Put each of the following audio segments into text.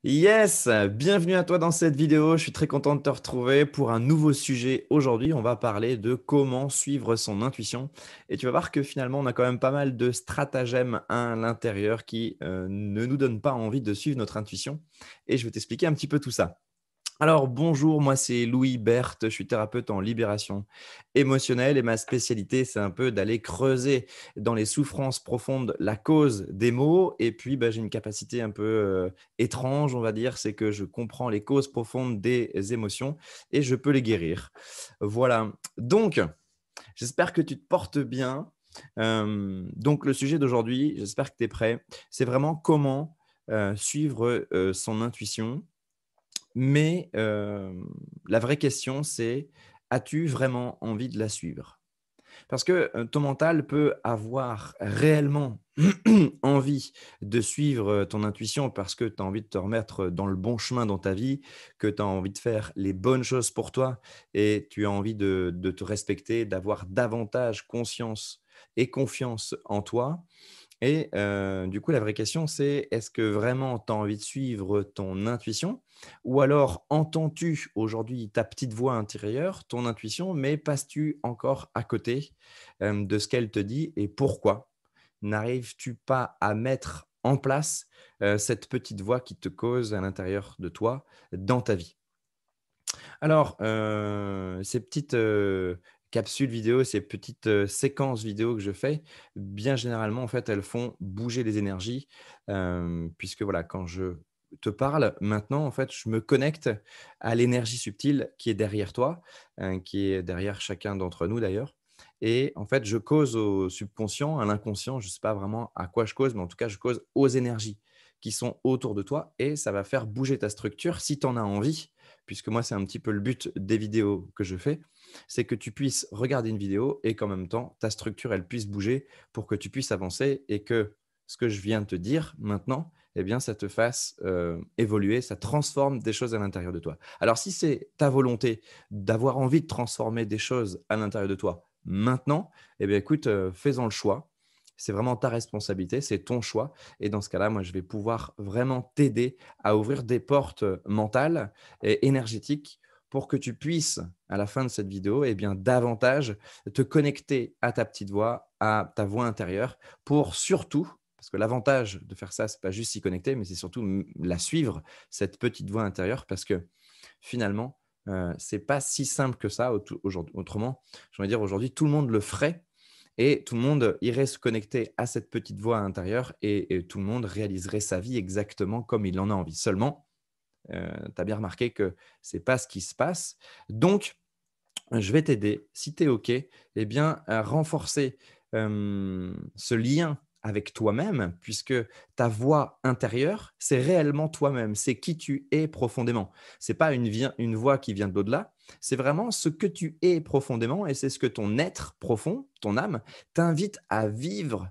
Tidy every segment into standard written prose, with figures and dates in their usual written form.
Yes, bienvenue à toi dans cette vidéo. Je suis très content de te retrouver pour un nouveau sujet. Aujourd'hui, on va parler de comment suivre son intuition. Et tu vas voir que finalement, on a quand même pas mal de stratagèmes à l'intérieur qui ne nous donnent pas envie de suivre notre intuition. Et je vais t'expliquer un petit peu tout ça. Alors bonjour, moi c'est Louis Berthe, je suis thérapeute en libération émotionnelle et ma spécialité c'est un peu d'aller creuser dans les souffrances profondes la cause des maux et puis j'ai une capacité un peu étrange on va dire, c'est que je comprends les causes profondes des émotions et je peux les guérir. Voilà, donc j'espère que tu te portes bien. Donc le sujet d'aujourd'hui, j'espère que tu es prêt, c'est vraiment comment suivre son intuition mais la vraie question, c'est: as-tu vraiment envie de la suivre? Parce que, ton mental peut avoir réellement envie de suivre, ton intuition parce que tu as envie de te remettre dans le bon chemin dans ta vie, que tu as envie de faire les bonnes choses pour toi et tu as envie de te respecter, d'avoir davantage conscience et confiance en toi. Et du coup, la vraie question, c'est: est-ce que vraiment tu as envie de suivre ton intuition? Ou alors entends-tu aujourd'hui ta petite voix intérieure, ton intuition, mais passes-tu encore à côté, de ce qu'elle te dit et pourquoi? N'arrives-tu pas à mettre en place, cette petite voix qui te cause à l'intérieur de toi, dans ta vie? Alors, ces petites, capsules vidéo, ces petites, séquences vidéo que je fais, bien généralement, en fait, elles font bouger les énergies, puisque voilà, quand je te parle maintenant, en fait, je me connecte à l'énergie subtile qui est derrière toi, qui est derrière chacun d'entre nous d'ailleurs et en fait, je cause au subconscient, à l'inconscient, je ne sais pas vraiment à quoi je cause, mais en tout cas, je cause aux énergies qui sont autour de toi et ça va faire bouger ta structure si tu en as envie puisque moi, c'est un petit peu le but des vidéos que je fais, c'est que tu puisses regarder une vidéo et qu'en même temps, ta structure, elle puisse bouger pour que tu puisses avancer et que ce que je viens de te dire maintenant, eh bien, ça te fasse évoluer, ça transforme des choses à l'intérieur de toi. Alors, si c'est ta volonté d'avoir envie de transformer des choses à l'intérieur de toi maintenant, eh bien, écoute, fais-en le choix. C'est vraiment ta responsabilité, c'est ton choix. Et dans ce cas-là, moi, je vais pouvoir vraiment t'aider à ouvrir des portes mentales et énergétiques pour que tu puisses, à la fin de cette vidéo, eh bien, davantage te connecter à ta petite voix, à ta voix intérieure, pour surtout, parce que l'avantage de faire ça, c'est pas juste s'y connecter, mais c'est surtout la suivre, cette petite voix intérieure, parce que finalement, c'est pas si simple que ça. Autrement, j'ai envie de dire aujourd'hui, tout le monde le ferait et tout le monde irait se connecter à cette petite voix intérieure et tout le monde réaliserait sa vie exactement comme il en a envie. Seulement, tu as bien remarqué que c'est pas ce qui se passe. Donc, je vais t'aider, si tu es OK, eh bien, à renforcer, ce lien avec toi-même puisque ta voix intérieure, c'est réellement toi-même, c'est qui tu es profondément. C'est pas une voix qui vient de l'au-delà, c'est vraiment ce que tu es profondément et c'est ce que ton être profond, ton âme, t'invite à vivre,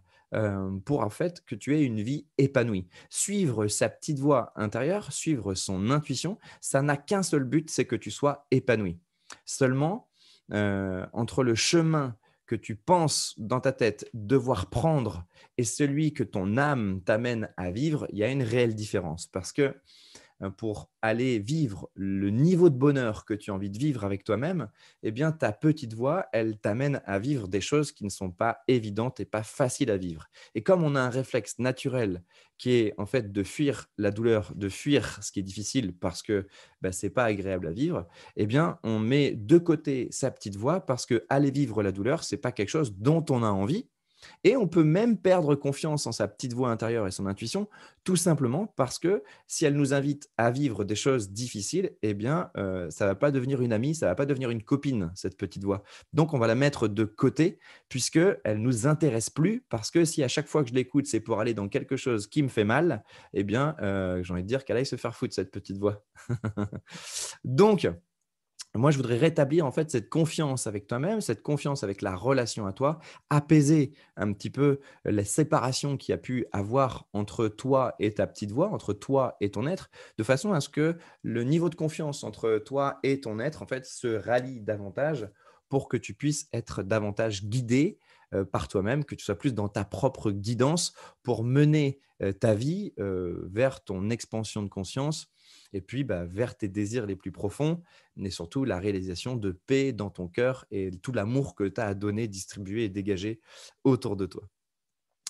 pour en fait que tu aies une vie épanouie. Suivre sa petite voix intérieure, suivre son intuition, ça n'a qu'un seul but, c'est que tu sois épanoui. Seulement, entre le chemin que tu penses dans ta tête devoir prendre et celui que ton âme t'amène à vivre, il y a une réelle différence. Parce que pour aller vivre le niveau de bonheur que tu as envie de vivre avec toi-même, eh bien, ta petite voix, elle t'amène à vivre des choses qui ne sont pas évidentes et pas faciles à vivre. Et comme on a un réflexe naturel qui est en fait de fuir la douleur, de fuir ce qui est difficile parce que c'est pas agréable à vivre, eh bien, on met de côté sa petite voix parce que aller vivre la douleur, c'est pas quelque chose dont on a envie et on peut même perdre confiance en sa petite voix intérieure et son intuition, tout simplement parce que si elle nous invite à vivre des choses difficiles, eh bien, ça ne va pas devenir une amie, ça ne va pas devenir une copine, cette petite voix. Donc, on va la mettre de côté puisqu'elle ne nous intéresse plus parce que si à chaque fois que je l'écoute, c'est pour aller dans quelque chose qui me fait mal, eh bien, j'ai envie de dire qu'elle aille se faire foutre, cette petite voix. Donc, moi, je voudrais rétablir en fait cette confiance avec toi-même, cette confiance avec la relation à toi, apaiser un petit peu la séparation qu'il y a pu avoir entre toi et ta petite voix, entre toi et ton être, de façon à ce que le niveau de confiance entre toi et ton être en fait se rallie davantage pour que tu puisses être davantage guidé, par toi-même, que tu sois plus dans ta propre guidance pour mener ta vie vers ton expansion de conscience et puis vers tes désirs les plus profonds, mais surtout la réalisation de paix dans ton cœur et tout l'amour que tu as à donner, distribuer et dégager autour de toi.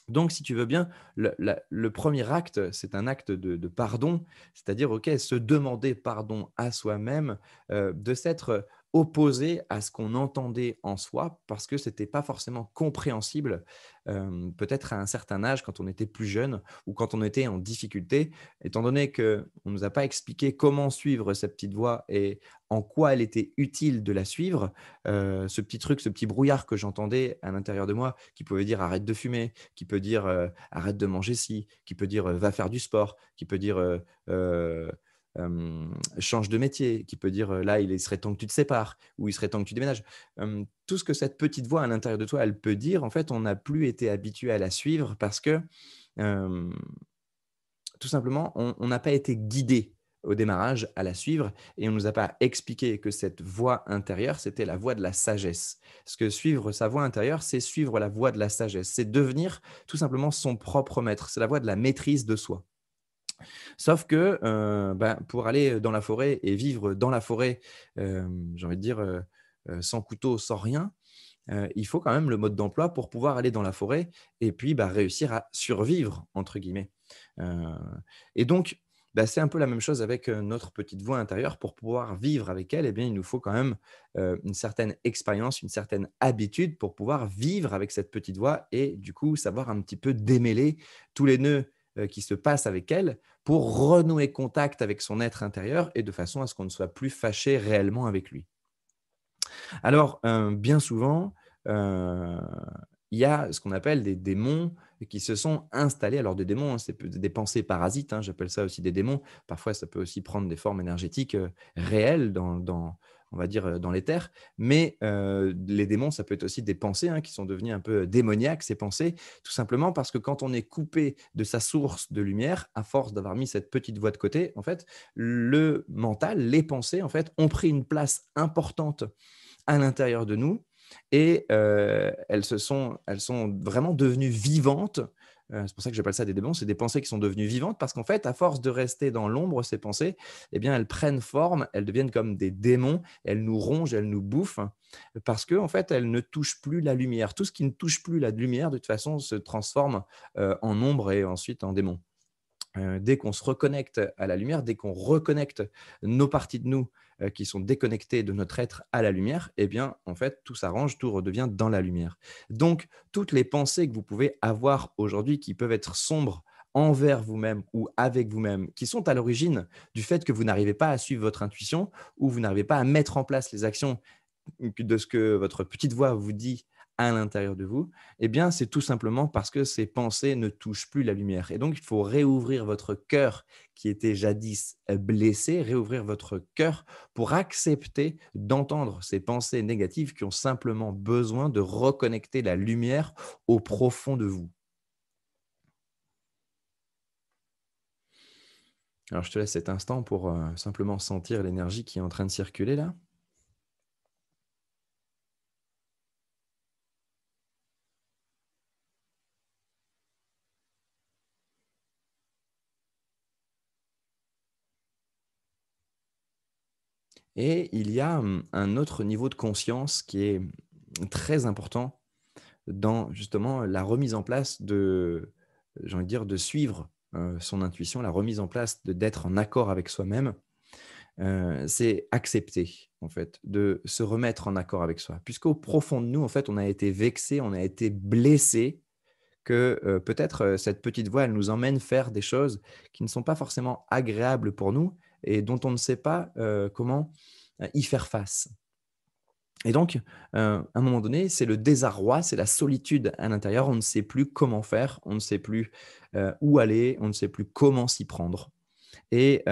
Donc, si tu veux bien, le premier acte, c'est un acte de pardon, c'est-à-dire, OK, se demander pardon à soi-même, de s'être opposé à ce qu'on entendait en soi parce que c'était pas forcément compréhensible, peut-être à un certain âge quand on était plus jeune ou quand on était en difficulté. Étant donné qu'on ne nous a pas expliqué comment suivre cette petite voie et en quoi elle était utile de la suivre, ce petit truc, ce petit brouillard que j'entendais à l'intérieur de moi qui pouvait dire: «Arrête de fumer», qui peut dire, «Arrête de manger ci», qui peut dire, «Va faire du sport», qui peut dire, heu, «Change de métier», qui peut dire, «Là, il serait temps que tu te sépares» ou «Il serait temps que tu déménages». Tout ce que cette petite voix à l'intérieur de toi, elle peut dire, en fait, on n'a plus été habitué à la suivre parce que, hem tout simplement, on n'a pas été guidé au démarrage à la suivre et on ne nous a pas expliqué que cette voix intérieure, c'était la voix de la sagesse. Parce que suivre sa voix intérieure, c'est suivre la voix de la sagesse. C'est devenir tout simplement son propre maître. C'est la voie de la maîtrise de soi. Sauf que, pour aller dans la forêt et vivre dans la forêt, j'ai envie de dire, sans couteau, sans rien, il faut quand même le mode d'emploi pour pouvoir aller dans la forêt et puis, réussir à «survivre» entre guillemets. Heu et donc, c'est un peu la même chose avec, notre petite voix intérieure. Pour pouvoir vivre avec elle, eh bien, il nous faut quand même, une certaine expérience, une certaine habitude pour pouvoir vivre avec cette petite voix et du coup, savoir un petit peu démêler tous les nœuds, qui se passent avec elle pour renouer contact avec son être intérieur et de façon à ce qu'on ne soit plus fâché réellement avec lui. Alors, bien souvent, heu, il y a ce qu'on appelle des démons qui se sont installés. Alors des démons, hein, c'est des pensées parasites, hein, j'appelle ça aussi des démons. Parfois, ça peut aussi prendre des formes énergétiques, réelles on va dire, dans l'éther. Mais, les démons, ça peut être aussi des pensées, hein, qui sont devenues un peu démoniaques, ces pensées, tout simplement parce que quand on est coupé de sa source de lumière, à force d'avoir mis cette petite voix de côté, en fait, le mental, les pensées, en fait, ont pris une place importante à l'intérieur de nous et elles sont vraiment devenues vivantes. C'est pour ça que j'appelle ça des démons. C'est des pensées qui sont devenues vivantes parce qu'en fait, à force de rester dans l'ombre, ces pensées, eh bien, elles prennent forme, elles deviennent comme des démons, elles nous rongent, elles nous bouffent parce que en fait, elles ne touchent plus la lumière. Tout ce qui ne touche plus la lumière, de toute façon, se transforme, en ombre et ensuite en démon. Dès qu'on se reconnecte à la lumière, dès qu'on reconnecte nos parties de nous, qui sont déconnectées de notre être à la lumière, eh bien, en fait, tout s'arrange, tout redevient dans la lumière. Donc, toutes les pensées que vous pouvez avoir aujourd'hui qui peuvent être sombres envers vous-même ou avec vous-même, qui sont à l'origine du fait que vous n'arrivez pas à suivre votre intuition ou vous n'arrivez pas à mettre en place les actions de ce que votre petite voix vous dit à l'intérieur de vous, eh bien, c'est tout simplement parce que ces pensées ne touchent plus la lumière. Et donc, il faut réouvrir votre cœur qui était jadis blessé, réouvrir votre cœur pour accepter d'entendre ces pensées négatives qui ont simplement besoin de reconnecter la lumière au profond de vous. Alors, je te laisse cet instant pour simplement sentir l'énergie qui est en train de circuler là. Et il y a un autre niveau de conscience qui est très important dans justement la remise en place de, j'ai envie de dire, de suivre, son intuition, la remise en place d'être en accord avec soi-même, c'est accepter, en fait, de se remettre en accord avec soi. Puisqu'au profond de nous, en fait, on a été vexé, on a été blessé que, peut-être, cette petite voix, elle nous emmène faire des choses qui ne sont pas forcément agréables pour nous et dont on ne sait pas, comment, y faire face. Et donc, à un moment donné, c'est le désarroi, c'est la solitude à l'intérieur. On ne sait plus comment faire, on ne sait plus, où aller, on ne sait plus comment s'y prendre. Et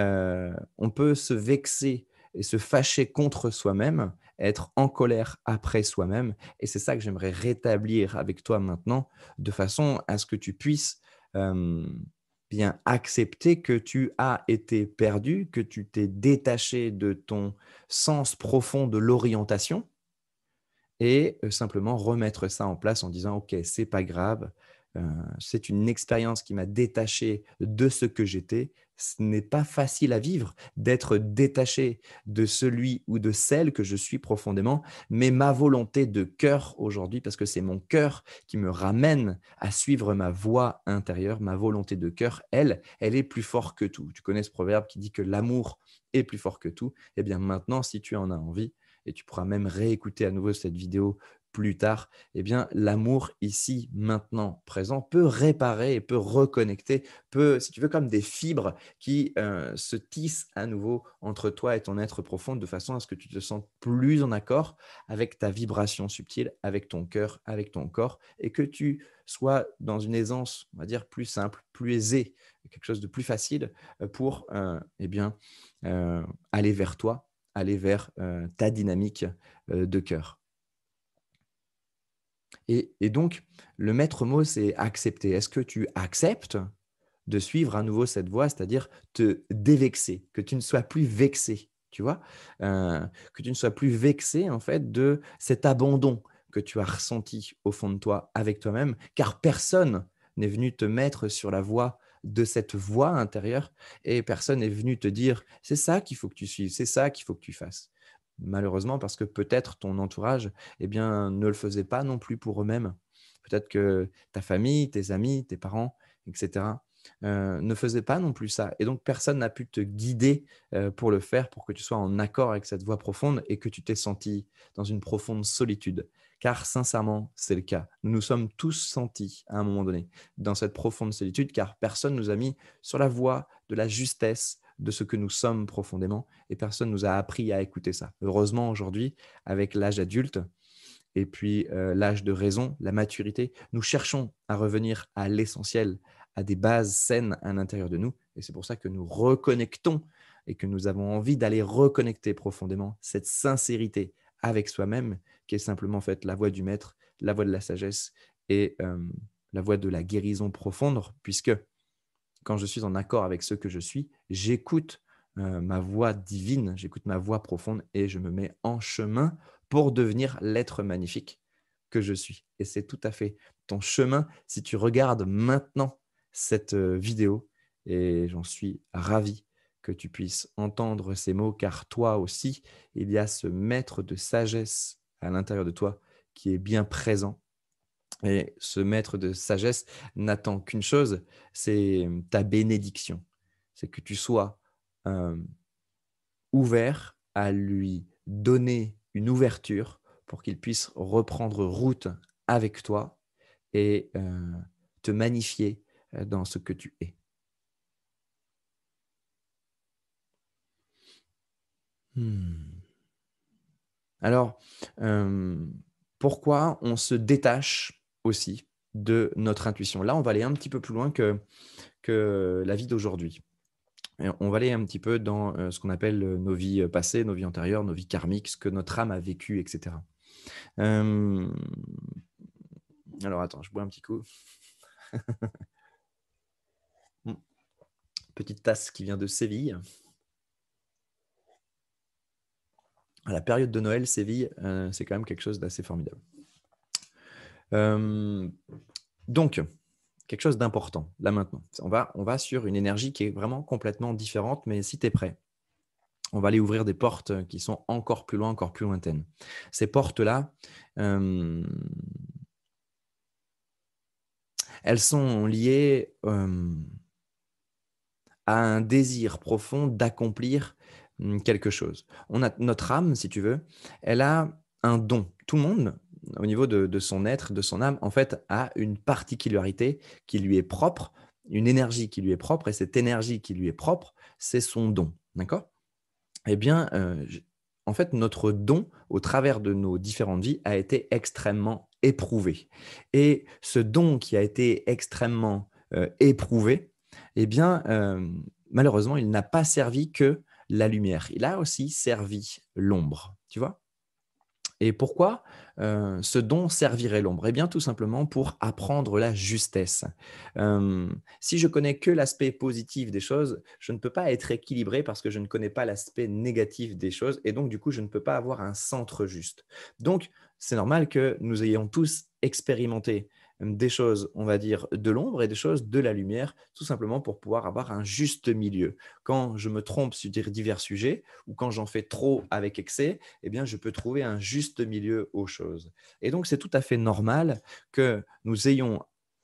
on peut se vexer et se fâcher contre soi-même, être en colère après soi-même et c'est ça que j'aimerais rétablir avec toi maintenant, de façon à ce que tu puisses, bien accepter que tu as été perdu, que tu t'es détaché de ton sens profond de l'orientation et simplement remettre ça en place en disant: «OK, c'est pas grave, heu, c'est une expérience qui m'a détaché de ce que j'étais. Ce n'est pas facile à vivre d'être détaché de celui ou de celle que je suis profondément, mais ma volonté de cœur aujourd'hui, parce que c'est mon cœur qui me ramène à suivre ma voix intérieure, ma volonté de cœur, elle est plus forte que tout». Tu connais ce proverbe qui dit que l'amour est plus fort que tout. Eh bien maintenant, si tu en as envie, et tu pourras même réécouter à nouveau cette vidéo plus tard, eh bien, l'amour ici, maintenant, présent, peut réparer et peut reconnecter, peut, si tu veux, comme des fibres qui se tissent à nouveau entre toi et ton être profond de façon à ce que tu te sentes plus en accord avec ta vibration subtile, avec ton cœur, avec ton corps et que tu sois dans une aisance, on va dire, plus simple, plus aisée, quelque chose de plus facile pour eh bien, euh, aller vers toi, aller vers ta dynamique de cœur. Et donc, le maître mot, c'est accepter. Est-ce que tu acceptes de suivre à nouveau cette voie, c'est-à-dire te dévexer, que tu ne sois plus vexé, tu vois? Que tu ne sois plus vexé, en fait, de cet abandon que tu as ressenti au fond de toi avec toi-même, car personne n'est venu te mettre sur la voie de cette voie intérieure et personne n'est venu te dire: «C'est ça qu'il faut que tu suives, c'est ça qu'il faut que tu fasses». Malheureusement, parce que peut-être ton entourage, eh bien, ne le faisait pas non plus pour eux-mêmes. Peut-être que ta famille, tes amis, tes parents et cetera, ne faisaient pas non plus ça et donc personne n'a pu te guider, pour le faire, pour que tu sois en accord avec cette voix profonde et que tu t'es senti dans une profonde solitude. Car sincèrement, c'est le cas. Nous nous sommes tous sentis à un moment donné dans cette profonde solitude car personne nous a mis sur la voie de la justesse, de ce que nous sommes profondément et personne nous a appris à écouter ça. Heureusement aujourd'hui, avec l'âge adulte et puis l'âge de raison, la maturité, nous cherchons à revenir à l'essentiel, à des bases saines à l'intérieur de nous et c'est pour ça que nous reconnectons et que nous avons envie d'aller reconnecter profondément cette sincérité avec soi-même qui est simplement en fait la voie du maître, la voie de la sagesse et la voie de la guérison profonde puisque quand je suis en accord avec ce que je suis, j'écoute ma voix divine, j'écoute ma voix profonde et je me mets en chemin pour devenir l'être magnifique que je suis. Et c'est tout à fait ton chemin si tu regardes maintenant cette vidéo et j'en suis ravi que tu puisses entendre ces mots car toi aussi, il y a ce maître de sagesse à l'intérieur de toi qui est bien présent et ce maître de sagesse n'attend qu'une chose, c'est ta bénédiction. C'est que tu sois ouvert à lui donner une ouverture pour qu'il puisse reprendre route avec toi et te magnifier dans ce que tu es. Hmm. Alors, pourquoi on se détache aussi de notre intuition? Là, on va aller un petit peu plus loin que la vie d'aujourd'hui. Et on va aller un petit peu dans, ce qu'on appelle, nos vies, passées, nos vies antérieures, nos vies karmiques, ce que notre âme a vécu et cetera. Hem, alors attends, je bois un petit coup. Mmh, petite tasse qui vient de Séville. À la période de Noël, Séville, c'est quand même quelque chose d'assez formidable. Hem, donc quelque chose d'important, là, maintenant. On va sur une énergie qui est vraiment complètement différente, mais si tu es prêt, on va aller ouvrir des portes, qui sont encore plus loin, encore plus lointaines. Ces portes-là, hem elles sont liées, à un désir profond d'accomplir, quelque chose. On a notre âme, si tu veux, elle a un don. Tout le monde, au niveau de son être, de son âme, en fait, a une particularité qui lui est propre, une énergie qui lui est propre et cette énergie qui lui est propre, c'est son don, d'accord? Eh bien, j en fait, notre don, au travers de nos différentes vies, a été extrêmement éprouvé et ce don qui a été extrêmement, éprouvé, eh bien, malheureusement, il n'a pas servi que la lumière. Il a aussi servi l'ombre, tu vois? Et pourquoi ce don servirait l'ombre? Eh bien, tout simplement pour apprendre la justesse. Si je connais que l'aspect positif des choses, je ne peux pas être équilibré parce que je ne connais pas l'aspect négatif des choses et donc du coup, je ne peux pas avoir un centre juste. Donc, c'est normal que nous ayons tous expérimenté des choses, on va dire, de l'ombre et des choses de la lumière, tout simplement pour pouvoir avoir un juste milieu. Quand je me trompe sur divers sujets ou quand j'en fais trop avec excès, eh bien, je peux trouver un juste milieu aux choses. Et donc, c'est tout à fait normal que nous ayons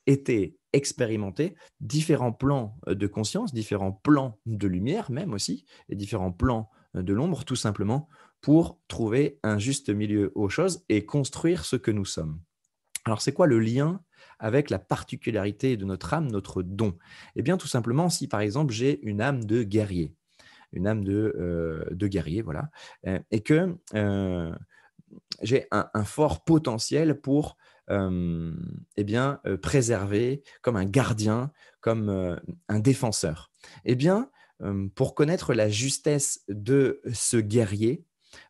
été expérimentés différents plans de conscience, différents plans de lumière même aussi, et différents plans de l'ombre, tout simplement pour trouver un juste milieu aux choses et construire ce que nous sommes. Alors, c'est quoi le lien avec la particularité de notre âme, notre don? Eh bien, tout simplement, si par exemple j'ai une âme de guerrier, une âme de guerrier, voilà, et que j'ai un fort potentiel pour eh bien, préserver, comme un gardien, comme un défenseur. Eh bien, pour connaître la justesse de ce guerrier,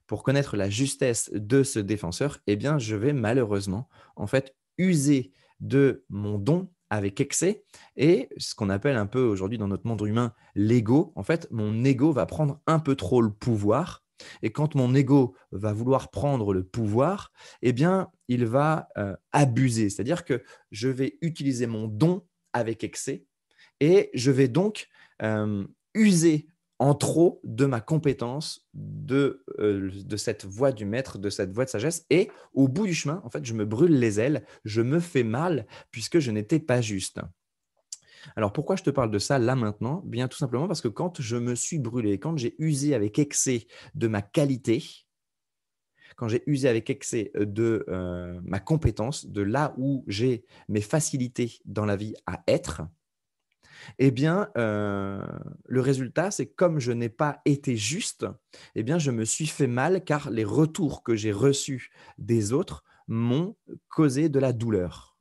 pour connaître la justesse de ce défenseur, eh bien, je vais malheureusement, en fait, user de mon don avec excès et ce qu'on appelle un peu aujourd'hui dans notre monde humain l'ego. En fait, mon ego va prendre un peu trop le pouvoir et quand mon ego va vouloir prendre le pouvoir, eh bien, il va abuser. C'est-à-dire que je vais utiliser mon don avec excès et je vais donc user en trop de ma compétence, de cette voie du maître, de cette voie de sagesse. Et au bout du chemin, en fait, je me brûle les ailes, je me fais mal puisque je n'étais pas juste. Alors pourquoi je te parle de ça là maintenant? Bien tout simplement parce que quand je me suis brûlé, quand j'ai usé avec excès de ma qualité, quand j'ai usé avec excès de ma compétence, de là où j'ai mes facilités dans la vie à être, eh bien, le résultat, c'est comme je n'ai pas été juste, eh bien, je me suis fait mal car les retours que j'ai reçus des autres m'ont causé de la douleur.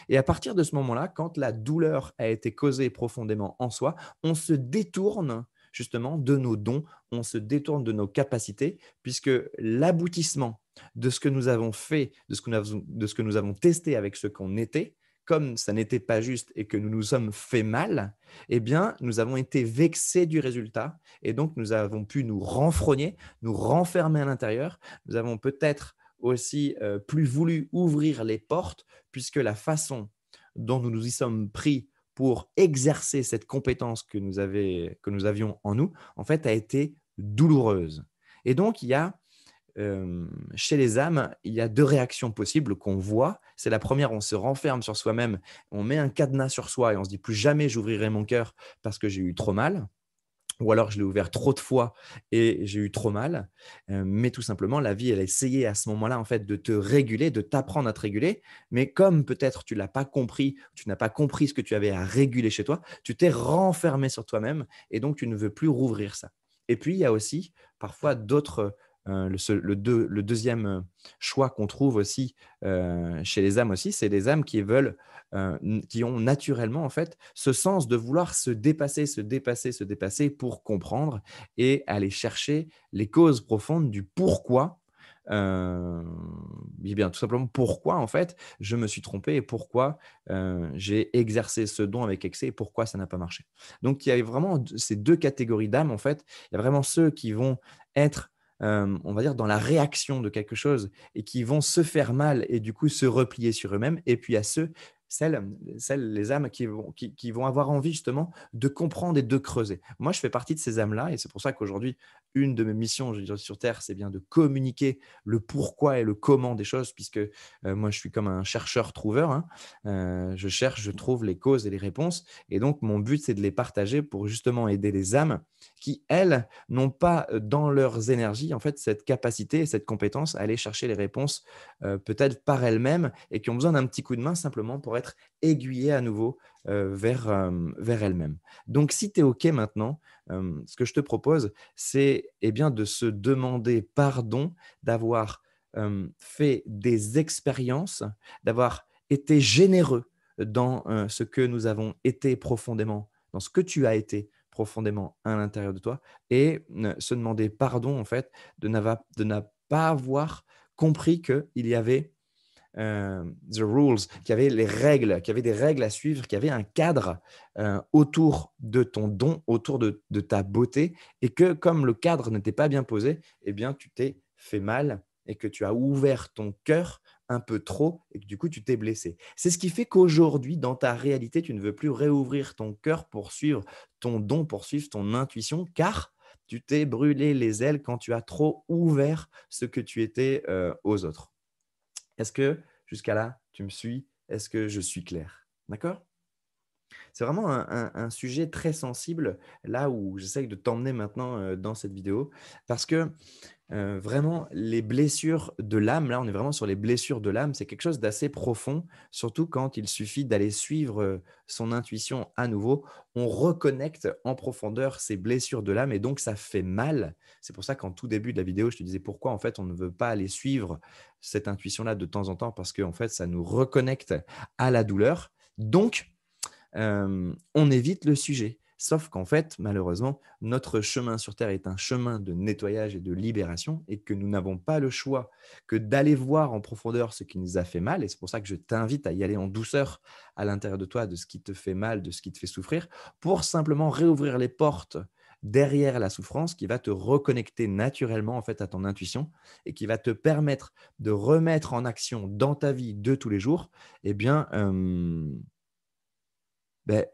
Et à partir de ce moment-là, quand la douleur a été causée profondément en soi, on se détourne justement de nos dons, on se détourne de nos capacités, puisque l'aboutissement de ce que nous avons fait, de ce que nous avons testé avec ce qu'on était, comme ça n'était pas juste et que nous nous sommes fait mal, eh bien, nous avons été vexés du résultat et donc nous avons pu nous renfrogner, nous renfermer à l'intérieur. Nous avons peut-être aussi plus voulu ouvrir les portes puisque la façon dont nous nous y sommes pris pour exercer cette compétence que nous avions en nous, en fait, a été douloureuse. Et donc, il y a chez les âmes, il y a 2 réactions possibles qu'on voit. C'est la première, on se renferme sur soi-même, on met un cadenas sur soi et on se dit: «Plus jamais j'ouvrirai mon cœur parce que j'ai eu trop mal». Ou alors je l'ai ouvert trop de fois et j'ai eu trop mal. Mais tout simplement, la vie, elle a essayé à ce moment-là, en fait, de te réguler, de t'apprendre à te réguler. Mais comme peut-être tu l'as pas compris, tu n'as pas compris ce que tu avais à réguler chez toi, tu t'es renfermé sur toi-même et donc tu ne veux plus rouvrir ça. Et puis, il y a aussi parfois d'autres, le 2e choix qu'on trouve aussi, chez les âmes aussi, c'est les âmes qui veulent, qui ont naturellement, en fait, ce sens de vouloir se dépasser, se dépasser, se dépasser pour comprendre et aller chercher les causes profondes du pourquoi, eh bien, tout simplement pourquoi, en fait, je me suis trompé et pourquoi, j'ai exercé ce don avec excès et pourquoi ça n'a pas marché. Donc il y a vraiment ces 2 catégories d'âmes, en fait. Il y a vraiment ceux qui vont être, on va dire, dans la réaction de quelque chose et qui vont se faire mal et du coup se replier sur eux-mêmes et puis il y a les âmes qui vont avoir envie justement de comprendre et de creuser. Moi, je fais partie de ces âmes-là et c'est pour ça qu'aujourd'hui, une de mes missions, je veux dire, sur Terre, c'est bien de communiquer le pourquoi et le comment des choses, puisque moi, je suis comme un chercheur-trouveur, hein. Je cherche, je trouve les causes et les réponses. Et donc, mon but, c'est de les partager pour justement aider les âmes qui, elles, n'ont pas dans leurs énergies, en fait, cette capacité et cette compétence à aller chercher les réponses peut-être par elles-mêmes et qui ont besoin d'un petit coup de main simplement pour être aiguillées à nouveau vers elles-mêmes. Donc, si tu es OK maintenant, ce que je te propose, c'est eh bien, de se demander pardon, d'avoir fait des expériences, d'avoir été généreux dans ce que nous avons été profondément, dans ce que tu as été profondément à l'intérieur de toi et se demander pardon en fait de ne pas avoir compris qu'il y avait the rules, qu'il y avait les règles, qu'il y avait des règles à suivre, qu'il y avait un cadre autour de ton don, autour de ta beauté, et que comme le cadre n'était pas bien posé, eh bien, tu t'es fait mal et que tu as ouvert ton cœur un peu trop et que du coup, tu t'es blessé. C'est ce qui fait qu'aujourd'hui, dans ta réalité, tu ne veux plus réouvrir ton cœur pour suivre ton don, pour suivre ton intuition, car tu t'es brûlé les ailes quand tu as trop ouvert ce que tu étais aux autres. Est-ce que jusqu'à là, tu me suis? Est-ce que je suis clair? D'accord? C'est vraiment un sujet très sensible, là où j'essaye de t'emmener maintenant dans cette vidéo, parce que vraiment les blessures de l'âme, là on est vraiment sur les blessures de l'âme, c'est quelque chose d'assez profond, surtout quand il suffit d'aller suivre son intuition à nouveau. On reconnecte en profondeur ces blessures de l'âme et donc ça fait mal. C'est pour ça qu'en tout début de la vidéo, je te disais pourquoi en fait on ne veut pas aller suivre cette intuition-là de temps en temps, parce qu'en fait ça nous reconnecte à la douleur. Donc, on évite le sujet. Sauf qu'en fait, malheureusement, notre chemin sur Terre est un chemin de nettoyage et de libération et que nous n'avons pas le choix que d'aller voir en profondeur ce qui nous a fait mal. Et c'est pour ça que je t'invite à y aller en douceur à l'intérieur de toi, de ce qui te fait mal, de ce qui te fait souffrir, pour simplement réouvrir les portes derrière la souffrance qui va te reconnecter naturellement en fait à ton intuition et qui va te permettre de remettre en action dans ta vie de tous les jours, eh bien,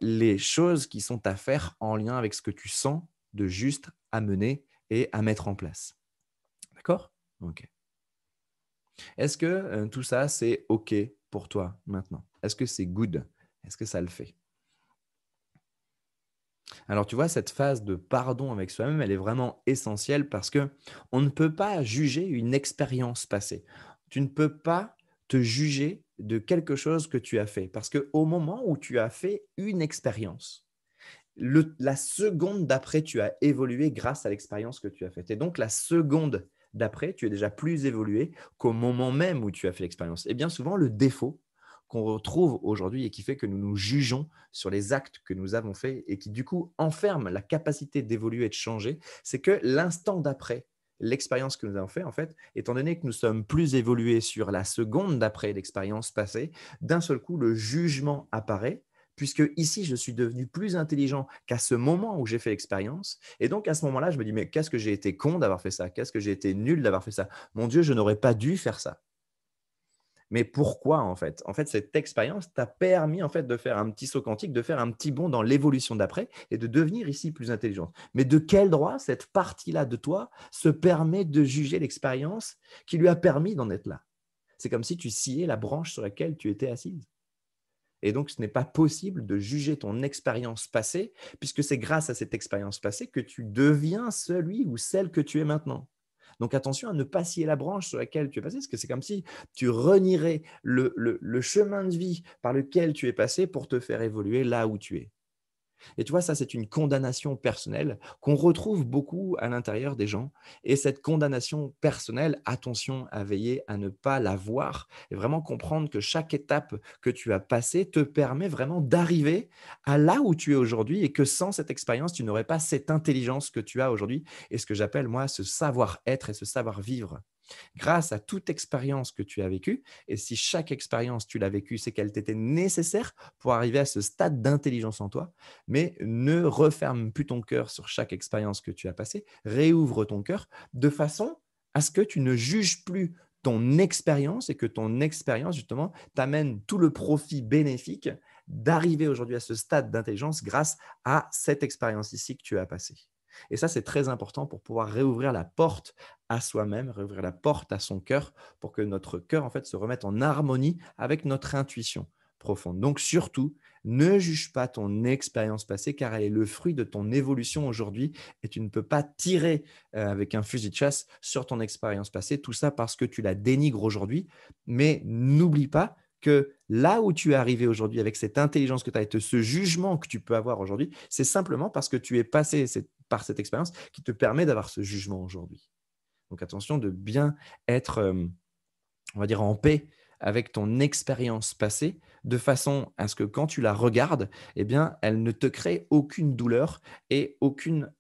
les choses qui sont à faire en lien avec ce que tu sens de juste à mener et à mettre en place. D'accord? OK. Est-ce que, tout ça, c'est OK pour toi maintenant? Est-ce que c'est good? Est-ce que ça le fait? Alors tu vois, cette phase de pardon avec soi-même, elle est vraiment essentielle parce que on ne peut pas juger une expérience passée. Tu ne peux pas te juger de quelque chose que tu as fait parce qu'au moment où tu as fait une expérience, la seconde d'après, tu as évolué grâce à l'expérience que tu as faite. Et donc, la seconde d'après, tu es déjà plus évolué qu'au moment même où tu as fait l'expérience. Et bien souvent, le défaut qu'on retrouve aujourd'hui et qui fait que nous nous jugeons sur les actes que nous avons faits et qui, du coup, enferme la capacité d'évoluer et de changer, c'est que l'instant d'après, l'expérience que nous avons fait, en fait, étant donné que nous sommes plus évolués sur la seconde d'après l'expérience passée, d'un seul coup, le jugement apparaît puisque ici, je suis devenu plus intelligent qu'à ce moment où j'ai fait l'expérience. Et donc, à ce moment-là, je me dis, mais qu'est-ce que j'ai été con d'avoir fait ça? Qu'est-ce que j'ai été nul d'avoir fait ça? Mon Dieu, je n'aurais pas dû faire ça. Mais pourquoi en fait? En fait, cette expérience t'a permis en fait de faire un petit saut quantique, de faire un petit bond dans l'évolution d'après et de devenir ici plus intelligente. Mais de quel droit cette partie-là de toi se permet de juger l'expérience qui lui a permis d'en être là? C'est comme si tu sciais la branche sur laquelle tu étais assise. Et donc, ce n'est pas possible de juger ton expérience passée, puisque c'est grâce à cette expérience passée que tu deviens celui ou celle que tu es maintenant. Donc, attention à ne pas scier la branche sur laquelle tu es passé, parce que c'est comme si tu renierais le chemin de vie par lequel tu es passé pour te faire évoluer là où tu es. Et tu vois, ça, c'est une condamnation personnelle qu'on retrouve beaucoup à l'intérieur des gens. Et cette condamnation personnelle, attention à veiller à ne pas la voir et vraiment comprendre que chaque étape que tu as passée te permet vraiment d'arriver à là où tu es aujourd'hui et que sans cette expérience, tu n'aurais pas cette intelligence que tu as aujourd'hui et ce que j'appelle, moi, ce savoir-être et ce savoir-vivre. Grâce à toute expérience que tu as vécue, et si chaque expérience tu l'as vécue, c'est qu'elle t'était nécessaire pour arriver à ce stade d'intelligence en toi, mais ne referme plus ton cœur sur chaque expérience que tu as passée, réouvre ton cœur de façon à ce que tu ne juges plus ton expérience et que ton expérience, justement, t'amène tout le profit bénéfique d'arriver aujourd'hui à ce stade d'intelligence grâce à cette expérience ici que tu as passée. Et ça, c'est très important pour pouvoir réouvrir la porte à soi-même, réouvrir la porte à son cœur pour que notre cœur, en fait, se remette en harmonie avec notre intuition profonde. Donc, surtout, ne juge pas ton expérience passée car elle est le fruit de ton évolution aujourd'hui et tu ne peux pas tirer avec un fusil de chasse sur ton expérience passée. Tout ça parce que tu la dénigres aujourd'hui. Mais n'oublie pas que là où tu es arrivé aujourd'hui avec cette intelligence que tu as et ce jugement que tu peux avoir aujourd'hui, c'est simplement parce que tu es passé par cette expérience qui te permet d'avoir ce jugement aujourd'hui. Donc attention de bien être, on va dire, en paix avec ton expérience passée, de façon à ce que quand tu la regardes, eh bien, elle ne te crée aucune douleur et aucune,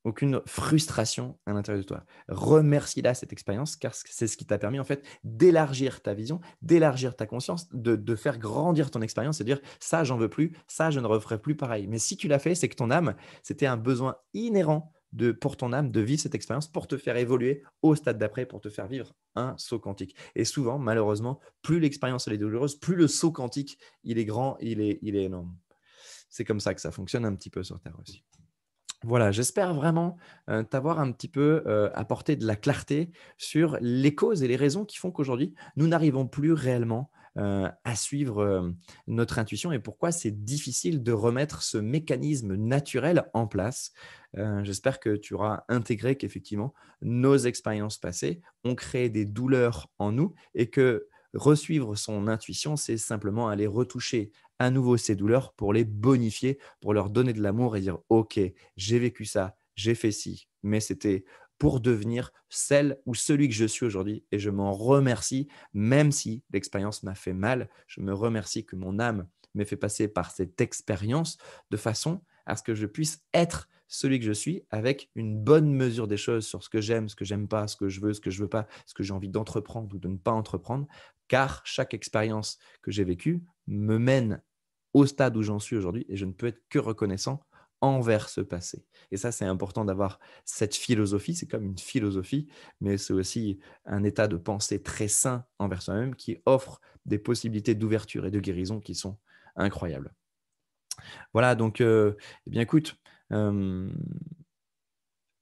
aucune frustration à l'intérieur de toi. Remercie-la, cette expérience, car c'est ce qui t'a permis en fait d'élargir ta vision, d'élargir ta conscience, de faire grandir ton expérience et de dire: «Ça, j'en veux plus, ça, je ne referai plus pareil». Mais si tu l'as fait, c'est que ton âme, c'était un besoin inhérent pour ton âme de vivre cette expérience, pour te faire évoluer au stade d'après, pour te faire vivre un saut quantique. Et souvent, malheureusement, plus l'expérience elle est douloureuse, plus le saut quantique, il est grand, il est énorme. C'est comme ça que ça fonctionne un petit peu sur Terre aussi. Voilà, j'espère vraiment, t'avoir un petit peu, apporté de la clarté sur les causes et les raisons qui font qu'aujourd'hui, nous n'arrivons plus réellement, à suivre, notre intuition et pourquoi c'est difficile de remettre ce mécanisme naturel en place. J'espère que tu auras intégré qu'effectivement, nos expériences passées ont créé des douleurs en nous et que resuivre son intuition, c'est simplement aller retoucher à nouveau ces douleurs pour les bonifier, pour leur donner de l'amour et dire: «OK, j'ai vécu ça, j'ai fait ci, mais c'était pour devenir celle ou celui que je suis aujourd'hui et je m'en remercie, même si l'expérience m'a fait mal. Je me remercie que mon âme m'ait fait passer par cette expérience de façon à ce que je puisse être celui que je suis avec une bonne mesure des choses sur ce que j'aime pas, ce que je veux, ce que je veux pas, ce que j'ai envie d'entreprendre ou de ne pas entreprendre, car chaque expérience que j'ai vécue me mène au stade où j'en suis aujourd'hui et je ne peux être que reconnaissant envers ce passé. Et ça, c'est important d'avoir cette philosophie. C'est comme une philosophie, mais c'est aussi un état de pensée très sain envers soi-même qui offre des possibilités d'ouverture et de guérison qui sont incroyables. Voilà, donc, eh bien, écoute, hem,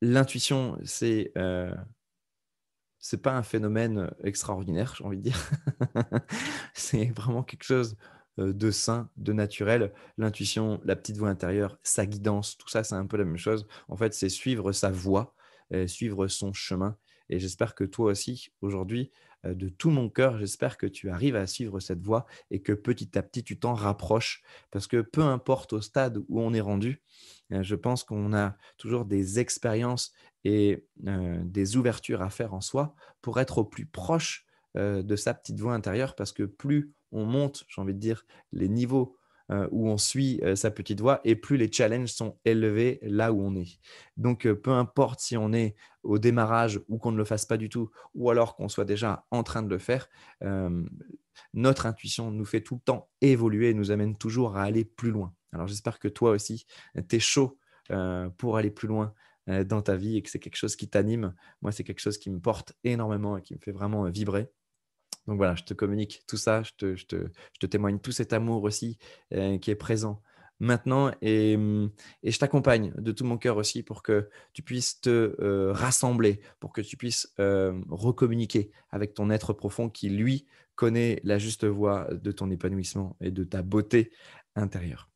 l'intuition, c'est pas un phénomène extraordinaire, j'ai envie de dire. C'est vraiment quelque chose, de sain, de naturel. L'intuition, la petite voix intérieure, sa guidance, tout ça, c'est un peu la même chose. En fait, c'est suivre sa voie, suivre son chemin et j'espère que toi aussi, aujourd'hui, de tout mon cœur, j'espère que tu arrives à suivre cette voie et que petit à petit, tu t'en rapproches. Parce que peu importe au stade où on est rendu, je pense qu'on a toujours des expériences et des ouvertures à faire en soi pour être au plus proche, de sa petite voix intérieure parce que plus on monte, j'ai envie de dire, les niveaux, où on suit, sa petite voix et plus les challenges sont élevés là où on est. Donc peu importe si on est au démarrage ou qu'on ne le fasse pas du tout ou alors qu'on soit déjà en train de le faire, hem, notre intuition nous fait tout le temps évoluer et nous amène toujours à aller plus loin. Alors j'espère que toi aussi, tu es chaud, pour aller plus loin, dans ta vie et que c'est quelque chose qui t'anime. Moi, c'est quelque chose qui me porte énormément et qui me fait vraiment, vibrer. Donc voilà, je te communique tout ça, je te témoigne tout cet amour aussi, qui est présent maintenant et je t'accompagne de tout mon cœur aussi pour que tu puisses te, rassembler, pour que tu puisses, recommuniquer avec ton être profond qui, lui, connaît la juste voie de ton épanouissement et de ta beauté intérieure.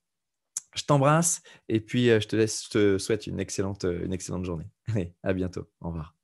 Je t'embrasse et puis, je te souhaite une excellente journée. Allez, à bientôt. Au revoir.